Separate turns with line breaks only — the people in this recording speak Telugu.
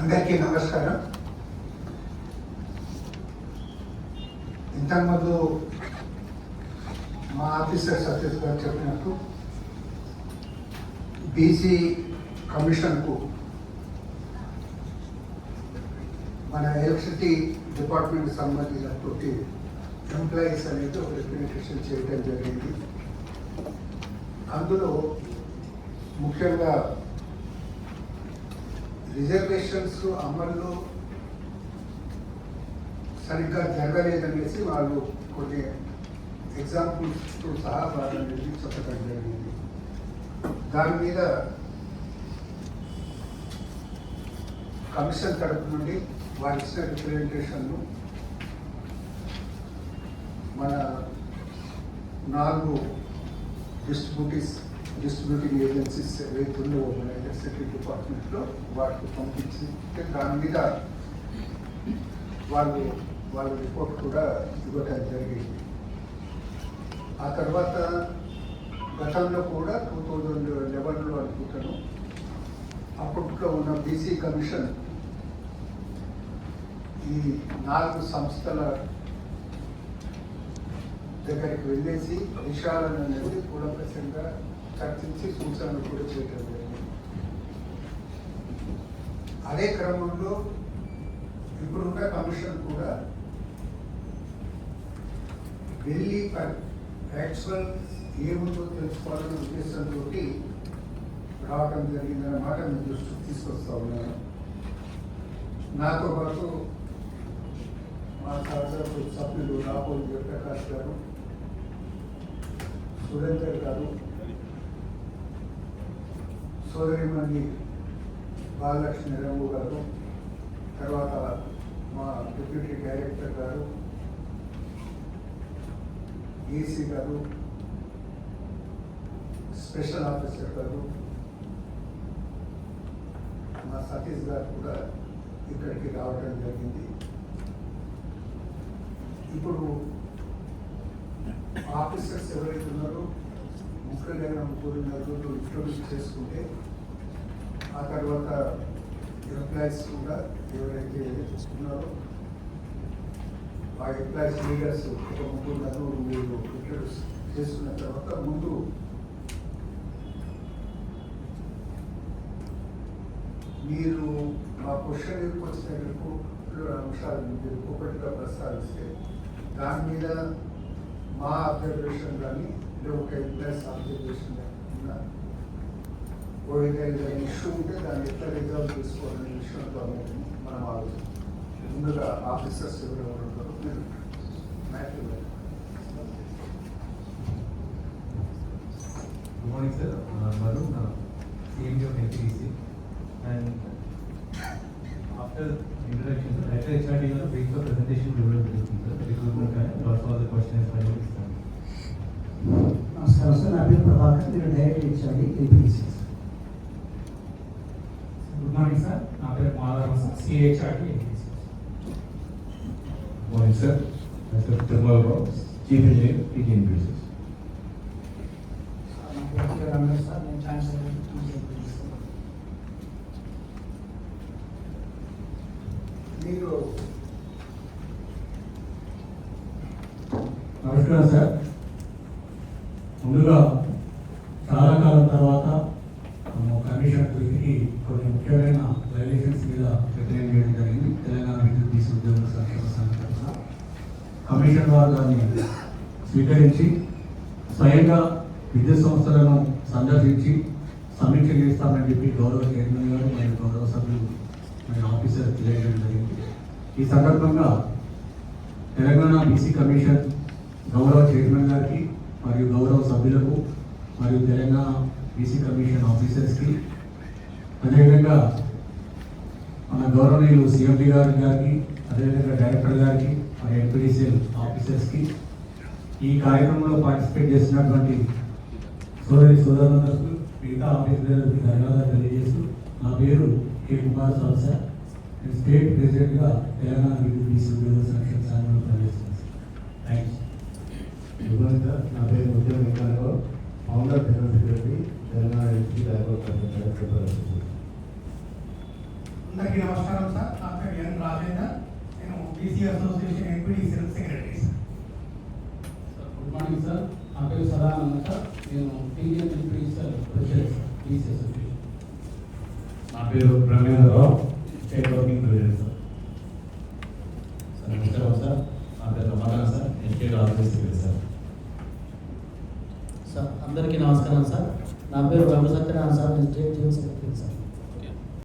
అందరికీ నమస్కారం. ఇంతకుముందు మా ఆఫీసర్ సతీష్ గారు చెప్పినట్టు బీసీ కమిషన్కు మన ఎలక్ట్రిసిటీ డిపార్ట్మెంట్ సంబంధించినటువంటి ఎంప్లాయీస్ అనేది ఒక రిప్రజెంటేషన్ చేయడం జరిగింది. అందులో ముఖ్యంగా రిజర్వేషన్స్ అమల్లో సరిగ్గా జరగలేదనేసి వాళ్ళు కొన్ని ఎగ్జాంపుల్స్తో సహా వాళ్ళని చెప్పడం జరిగింది. దాని మీద కమిషన్ తరపు నుండి వారు ఇచ్చిన రిప్రజెంటేషన్ను మన 4 డిస్ట్రిబ్యూటింగ్ ఏజెన్సీస్ ఏవైతుందో మన ఎలక్ట్రిసిటీ డిపార్ట్మెంట్లో వాటికి పంపించి దాని మీద వాళ్ళ రిపోర్ట్ కూడా ఇవ్వడం జరిగింది. ఆ తర్వాత గతంలో కూడా 2011లో అనుకుంటాను, అప్పట్లో ఉన్న బీసీ కమిషన్ ఈ 4 సంస్థల దగ్గరికి వెళ్ళేసి విషయాలను అనేది కూలంకషంగా చర్చించి సూచనలు కూడా చేయడం జరిగింది. అదే క్రమంలో ఇప్పుడున్న కమిషన్ కూడా వెళ్ళి యాక్చువల్ ఏముందో తెలుసుకోవాలనే ఉద్దేశంతో రావడం జరిగిందన్నమాట మీ దృష్టికి తీసుకొస్తా ఉన్నాను. నాతో పాటు మా సహచరు సభ్యులు రాపోల్ జయప్రకాష్ గారు, సురేందర్ గారు, సోదరిమణి బాలలక్ష్మి రంగు గారు, తర్వాత మా డిప్యూటీ డైరెక్టర్ గారు, ఏసీ గారు, స్పెషల్ ఆఫీసర్ గారు, మా సతీష్ గారు కూడా ఇక్కడికి రావడం జరిగింది. ఇప్పుడు ఆఫీసర్స్ ఎవరైతే ఉన్నారో ముఖ్యంగా 3 నలుగురు ఇంట్రొడ్యూస్ చేసుకుంటే ఆ తర్వాత ఎంప్లాయీస్ కూడా ఎవరైతే ఉన్నారో ఆ ఎంప్లాయీస్ లీడర్స్ ఒక 3 నలుగురు మీరు ఇంట్రొడ్యూస్ చేసుకున్న తర్వాత ముందు మీరు మా క్వశ్చన్ వచ్చిన అంశాలు మీరు ఒకటిగా ప్రస్తావిస్తే దాని మీద మా అబ్జర్వేషన్ కానీ ఒక ఎంప్లాయీస్ అబ్జర్వేషన్ ఏదైనా ఇష్యూ ఉంటే దాన్ని ఎట్లా రిజాల్వ్ చేసుకోవాలనే విషయంతో మనం ఆలోచన ముందుగా ఆఫీసర్స్ ఎవరెవరు ఉంటారో మీరు
Good morning, sir. Varun, CMD of NTDC. And after introduction, sir, after HRD, brief presentation we will do, sir. Recruitment and also all the questions for you.
నమస్కారం సార్, నా పేరు ప్రభాకర్, నేను director HRD APC.
Good morning sir, నా పేరు Madhava sir, CHRD.
Good morning, sir. Myself Tirmal Rao, Chief Engineer, TGN Business.
నా పేరు రమేష్ సార్, నేను ఛాన్సలర్.
మీరు
నమస్కారం సార్. ముందుగా చాలా కాలం తర్వాత కమిషన్ దృష్టికి కొన్ని ముఖ్యమైన వైలేషన్స్ మీద రిప్రజెంట్ చేయడం జరిగింది. తెలంగాణ విద్యుత్ బీసీ ఉద్యోగుల సంక్షేమ సంఘ తరఫున కమిషన్ వారు దాన్ని స్వీకరించి స్వయంగా విద్యుత్ సంస్థలను సందర్శించి సమీక్ష చేస్తామని చెప్పి గౌరవ చైర్మన్ గారు మరియు గౌరవ సభ్యులు మరియు ఆఫీసర్ తెలియజేయడం జరిగింది. ఈ సందర్భంగా తెలంగాణ బీసీ కమిషన్ గౌరవ చైర్మన్ గారికి మరియు గౌరవ సభ్యులకు మరియు తెలంగాణ బీసీ కమిషన్ ఆఫీసర్స్కి, అదేవిధంగా మన గౌరవనీయులు సిఎండి గారికి, అదేవిధంగా డైరెక్టర్ గారికి మరియు ఎంపీడీసీఎల్ ఆఫీసర్స్కి, ఈ కార్యక్రమంలో పార్టిసిపేట్ చేసినటువంటి సోదరులకు మిగతా ఆఫీసర్లకు ధన్యవాదాలు తెలియజేస్తూ, నా పేరు కే కుమార్ సార్ సార్, నేను స్టేట్ ప్రెసిడెంట్గా తెలంగాణ విద్యుత్ బీసీ ఉద్యోగుల సంక్షేమ సంఘంలో పనిచేస్తున్నాను. థ్యాంక్స్.
నా పేరు ఉద్యోగ Venkatarao, founder general secretary, Telangana electricity director.
అందరికీ నమస్కారం సార్. నా పేరు ఎన్ రాజేందర్. నేను BC association MPDC secretary sir.
Good morning sir. నా పేరు సదానంద సార్. నేను TM MPD sir president sir BC association.
నా పేరు Brahmendrarao, state working president sir.
Sir నమస్కారం సార్. నా పేరు Ramakant sir, estate office secretary sir.
Sir అందరికీ నమస్కారం సార్. నా పేరు రఘు సత్యనారాయణ సార్, నేను స్టేట్ టీమ్ సెక్రటరీ సార్.